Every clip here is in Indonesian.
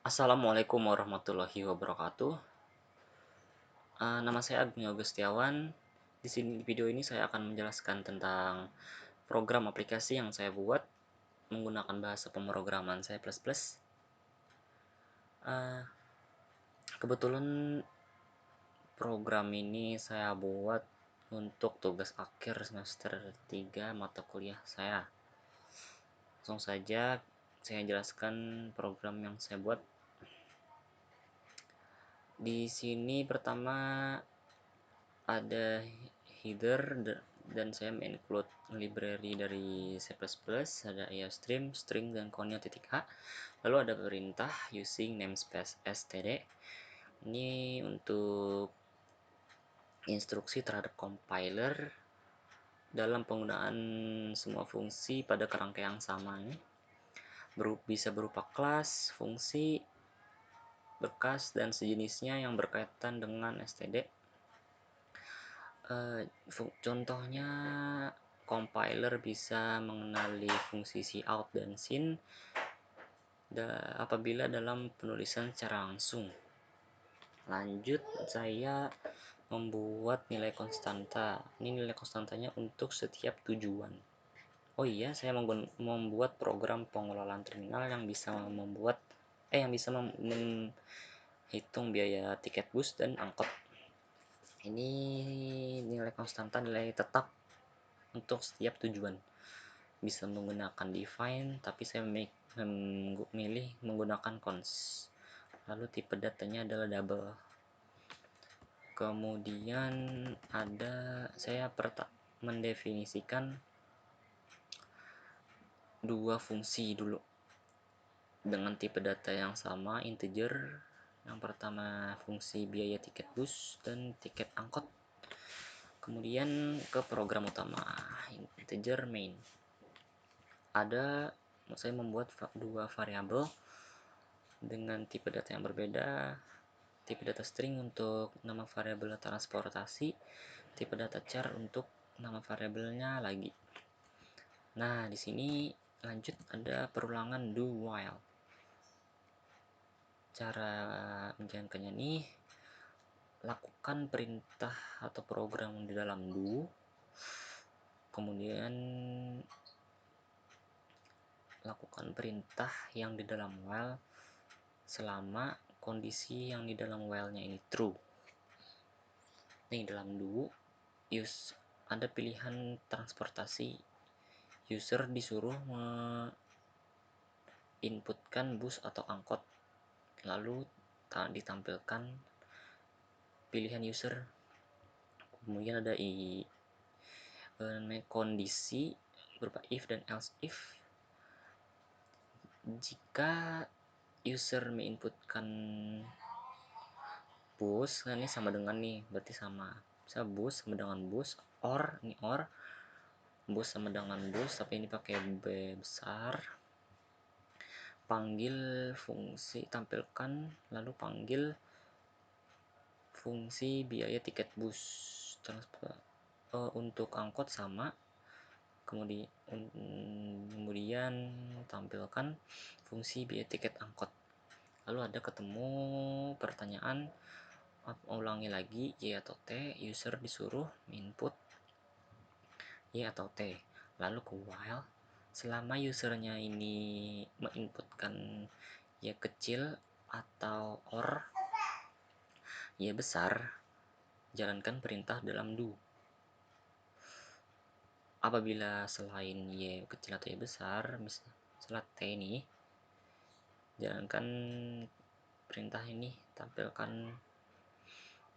Assalamualaikum warahmatullahi wabarakatuh. Nama saya Agung Agustiawan. Di video ini saya akan menjelaskan tentang program aplikasi yang saya buat menggunakan bahasa pemrograman C++. Uh, Kebetulan program ini saya buat untuk tugas akhir semester 3 mata kuliah saya. Langsung saja saya jelaskan program yang saya buat. Di sini pertama ada header dan saya include library dari C++, ada IOStream, string, dan conio.h. Lalu ada perintah using namespace std. Ini untuk instruksi terhadap compiler dalam penggunaan semua fungsi pada kerangka yang sama. Bisa berupa kelas, fungsi, bekas, dan sejenisnya yang berkaitan dengan std. Contohnya compiler bisa mengenali fungsi cout dan sin apabila dalam penulisan secara langsung. Lanjut, saya membuat nilai konstanta. Ini nilai konstantanya untuk setiap tujuan. Oh iya, saya membuat program pengelolaan terminal yang bisa menghitung biaya tiket bus dan angkot. Ini nilai konstanta, nilai tetap untuk setiap tujuan. Bisa menggunakan define, tapi saya memilih menggunakan const. Lalu tipe datanya adalah double. Kemudian saya mendefinisikan dua fungsi dulu dengan tipe data yang sama, integer. Yang pertama fungsi biaya tiket bus dan tiket angkot. Kemudian ke program utama, integer main. Saya membuat dua variabel dengan tipe data yang berbeda. Tipe data string untuk nama variabel transportasi, tipe data char untuk nama variabelnya lagi. Nah, di sini lanjut ada perulangan do while. Cara menjalankannya nih, lakukan perintah atau program di dalam do, kemudian lakukan perintah yang di dalam while selama kondisi yang di dalam while-nya ini true. Nih, dalam do ada pilihan transportasi. User disuruh inputkan bus atau angkot, lalu ditampilkan pilihan user. Kemudian ada kondisi berupa if dan else if. Jika user menginputkan bus, nah ini sama dengan nih, berarti sama. Bisa bus sama dengan bus, ini bus sama dengan bus, tapi ini pakai B besar. Panggil fungsi, tampilkan, lalu panggil fungsi biaya tiket bus. Untuk angkot sama, kemudian tampilkan fungsi biaya tiket angkot. Lalu ada ketemu pertanyaan, ulangi lagi y atau t. User disuruh input y atau t. Lalu ke while, selama usernya ini menginputkan y kecil atau y besar, jalankan perintah dalam do. Apabila selain y kecil atau y besar, misalnya t ini, jalankan perintah ini, tampilkan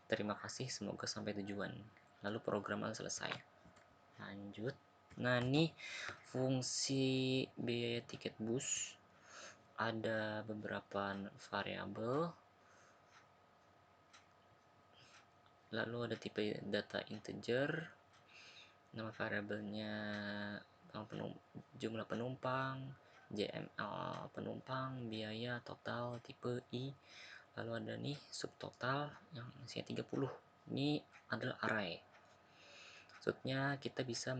terima kasih, semoga sampai tujuan. Lalu programnya selesai. Lanjut. Nah, ini fungsi biaya tiket bus. Ada beberapa variabel. Lalu ada tipe data integer. Nama variabelnya jumlah penumpang, JML penumpang, biaya total, tipe I. Lalu ada nih subtotal yang isinya 30. Ini adalah array. Maksudnya kita bisa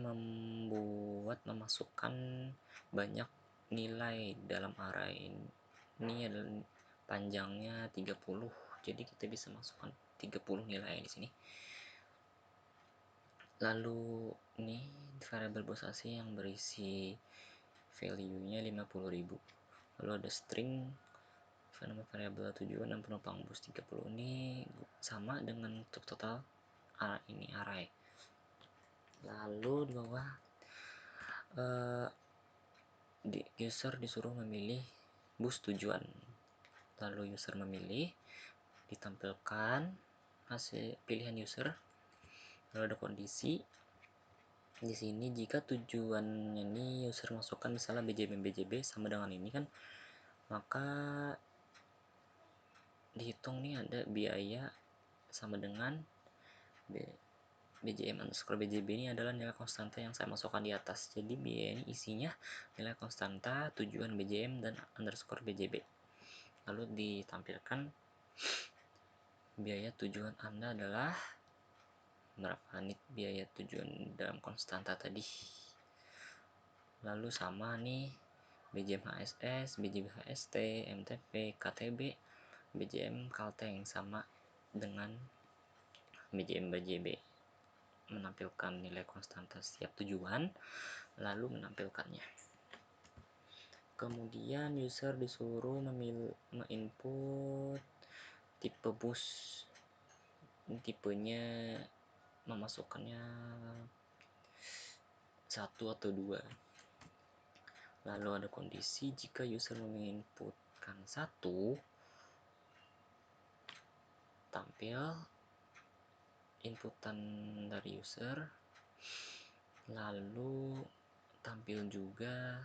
memasukkan banyak nilai dalam array. Ini adalah panjangnya 30, jadi kita bisa masukkan 30 nilai di sini. Lalu ini variabel bos AC yang berisi value-nya 50.000. Lalu ada string variabel tujuan dan penumpang bus 30. Ini sama dengan untuk total ini array. Lalu di bawah user disuruh memilih bus tujuan. Lalu user memilih, ditampilkan hasil pilihan user. Lalu ada kondisi di sini, jika tujuan ini user masukkan misalnya BJB sama dengan ini kan, maka dihitung nih ada biaya sama dengan BJM underscore BJB ini adalah nilai konstanta yang saya masukkan di atas. Jadi biaya ini isinya nilai konstanta, tujuan BJM dan underscore BJB. Lalu ditampilkan biaya tujuan Anda adalah berapa nih biaya tujuan dalam konstanta tadi. Lalu sama nih BJM HSS, BJB HST, MTP, KTB, BJM Kalteng sama dengan BJM BJB. Menampilkan nilai konstanta setiap tujuan, lalu menampilkannya. Kemudian user disuruh menginput tipe bus. Tipenya memasukkannya 1 atau 2. Lalu ada kondisi jika user menginputkan 1, tampil inputan dari user, lalu tampil juga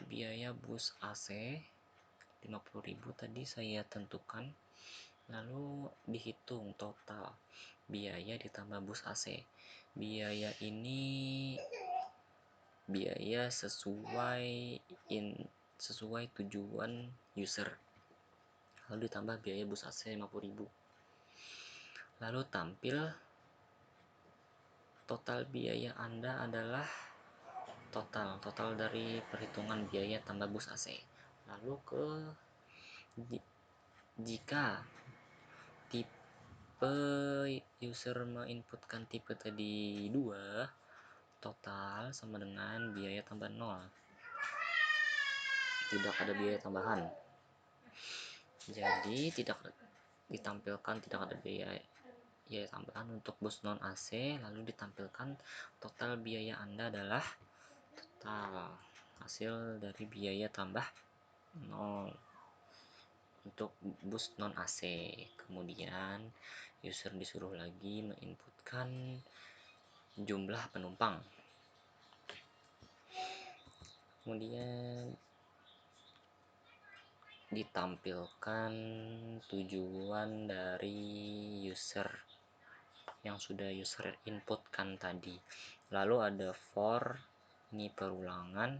biaya bus AC 50.000 tadi saya tentukan, lalu dihitung total biaya ditambah bus AC. Biaya ini biaya sesuai tujuan user, lalu ditambah biaya bus AC 50.000. Lalu tampil total biaya Anda adalah total dari perhitungan biaya tambah bus AC. Lalu jika tipe user menginputkan tipe tadi 2, total sama dengan biaya tambah 0, tidak ada biaya tambahan. Jadi tidak ditampilkan tidak ada biaya tambahan untuk bus non AC. Lalu ditampilkan total biaya Anda adalah total hasil dari biaya tambah 0 untuk bus non AC. Kemudian user disuruh lagi menginputkan jumlah penumpang. Kemudian ditampilkan tujuan dari user yang sudah user inputkan tadi. Lalu ada for, ini perulangan.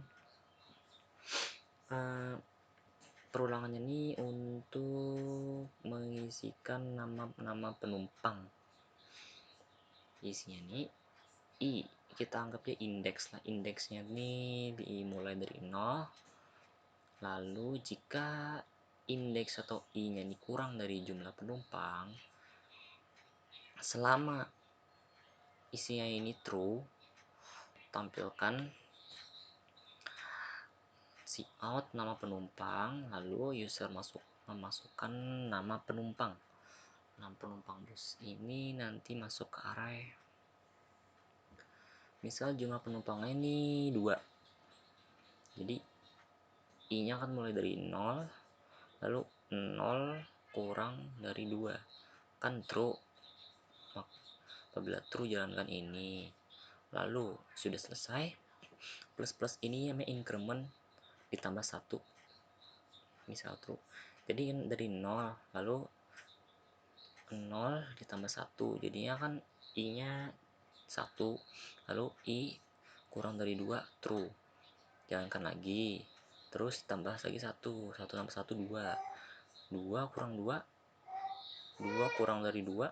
Perulangannya ini untuk mengisikan nama penumpang. Isinya ini I, kita anggapnya indeks lah. Indeksnya ini dimulai dari 0. Lalu jika indeks atau I-nya ini kurang dari jumlah penumpang, selama isinya ini true, tampilkan cout nama penumpang, lalu user memasukkan nama penumpang. Nama penumpang bus ini nanti masuk ke array. Misal jumlah penumpangnya ini 2. Jadi I-nya kan mulai dari 0, lalu 0 kurang dari 2 kan true. Apabila true, jalankan ini. Lalu sudah selesai, plus ini namanya increment ditambah 1, misal true. Jadi dari 0 lalu 0 ditambah 1, jadinya kan I nya 1, lalu I kurang dari 2 true, jalankan lagi, terus tambah lagi 1 tambah 1 2 kurang 2 kurang dari 2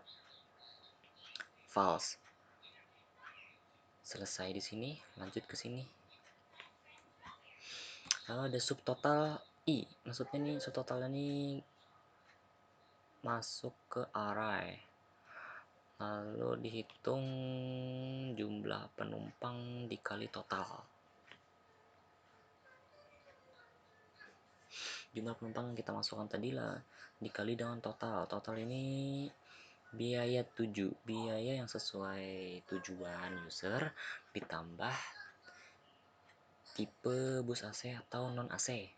false. Selesai di sini, lanjut ke sini. Lalu ada subtotal maksudnya nih totalnya nih masuk ke array, lalu dihitung jumlah penumpang dikali total. Jumlah penumpang yang kita masukkan tadi lah dikali dengan total ini biaya biaya yang sesuai tujuan user ditambah tipe bus AC atau non AC,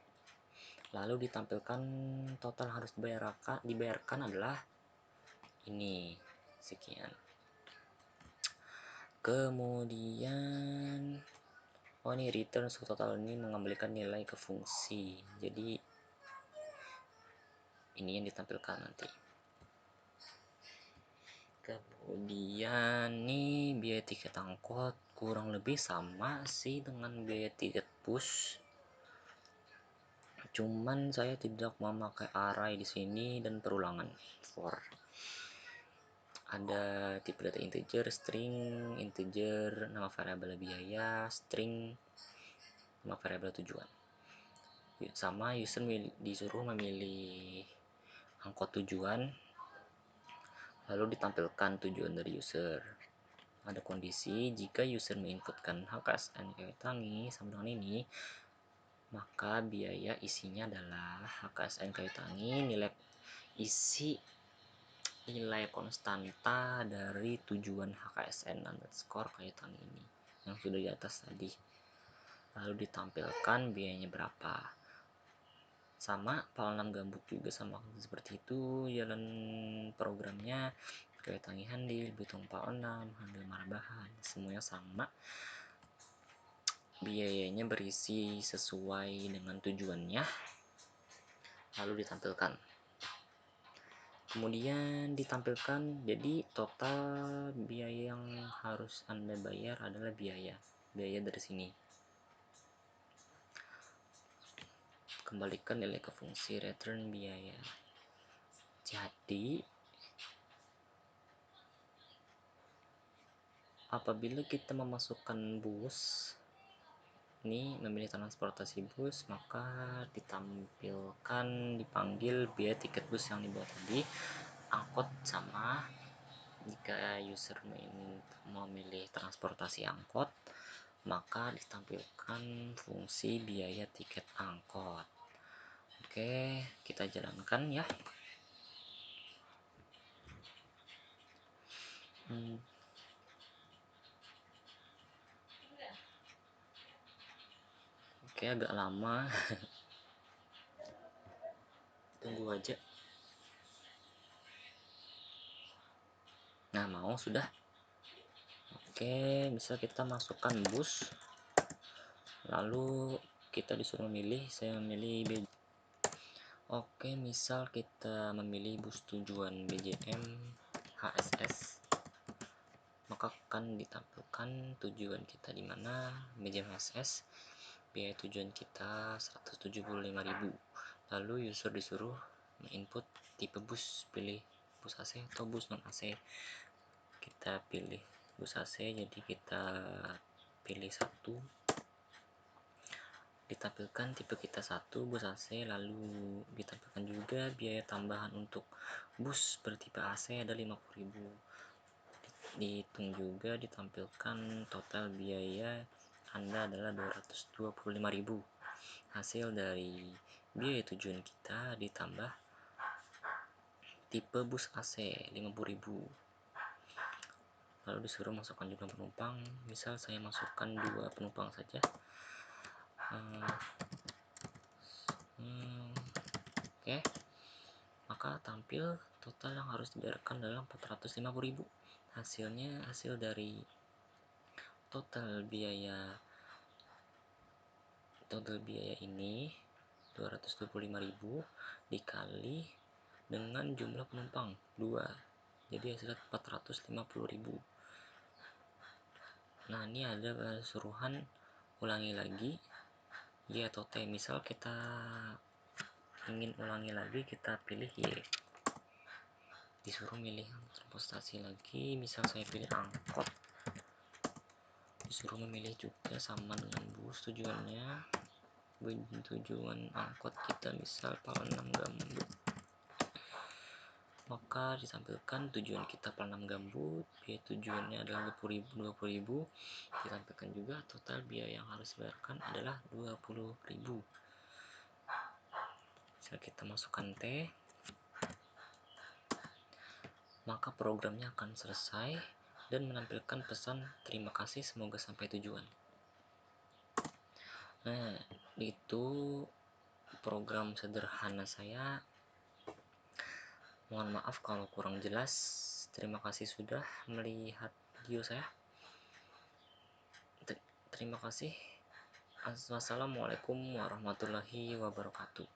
lalu ditampilkan total harus dibayarkan adalah ini sekian. Kemudian ini return total ini mengembalikan nilai ke fungsi, jadi ini yang ditampilkan nanti. Kemudian nih biaya tiket angkot kurang lebih sama sih dengan biaya tiket bus, cuman saya tidak memakai array di sini dan perulangan for. Ada tipe data integer, string, integer, nama variabel biaya, string, nama variabel tujuan. Sama user disuruh memilih angkot tujuan, lalu ditampilkan tujuan dari user. Ada kondisi jika user menginputkan HKSN Kayu Tangi sama dengan ini, maka biaya isinya adalah HKSN Kayu Tangi nilai konstanta dari tujuan HKSN underscore Kayu Tangi ini yang sudah di atas tadi, lalu ditampilkan biayanya berapa. Sama file 6 gambut juga sama seperti itu jalan programnya. Kayu Tangi Handil, Bitung Pak 6, Handil Marbahan, semuanya sama. Biayanya berisi sesuai dengan tujuannya, lalu ditampilkan. Kemudian ditampilkan, jadi total biaya yang harus Anda bayar adalah biaya dari sini. Kembalikan nilai ke fungsi return biaya. Jadi apabila kita memasukkan bus ini, memilih transportasi bus, maka dipanggil biaya tiket bus yang dibuat tadi, angkot sama. Jika user memilih transportasi angkot, maka ditampilkan fungsi biaya tiket angkot. Oke, kita jalankan ya. Oke, agak lama. Tunggu aja. Nah, mau sudah. Oke, bisa kita masukkan bus. Lalu kita disuruh memilih, saya memilih BJ. Oke, misal kita memilih bus tujuan BJM HSS, maka akan ditampilkan tujuan kita di mana, BJM HSS. Biaya tujuan kita 175.000. Lalu user disuruh input tipe bus, pilih bus AC atau bus non AC. Kita pilih bus AC, jadi kita pilih 1, ditampilkan tipe kita 1 bus AC, lalu ditampilkan juga biaya tambahan untuk bus bertipe AC ada 50.000. Dihitung juga, ditampilkan total biaya Anda adalah 225.000. Hasil dari biaya tujuan kita ditambah tipe bus AC 50.000, lalu disuruh masukkan jumlah penumpang. Misal saya masukkan 2 penumpang saja. Oke, maka tampil total yang harus dibayarkan adalah 450.000. Hasil dari total biaya ini 225.000 dikali dengan jumlah penumpang 2, jadi hasilnya 450.000. Nah, ini ada suruhan ulangi lagi Y atau T. Misal kita ingin ulangi lagi, kita pilih Y, disuruh milih transportasi lagi. Misal saya pilih angkot, disuruh memilih juga sama dengan bus tujuannya. tujuan angkot kita misal Palenam Gambut, maka ditampilkan tujuan kita Palenam Gambut, biaya tujuannya adalah 20.000, ditampilkan juga total biaya yang harus dibayarkan adalah 20.000. Setelah kita masukkan T, maka programnya akan selesai dan menampilkan pesan terima kasih, semoga sampai tujuan. Nah, itu program sederhana saya. Mohon maaf kalau kurang jelas. Terima kasih sudah melihat video saya. Terima kasih. Wassalamualaikum warahmatullahi wabarakatuh.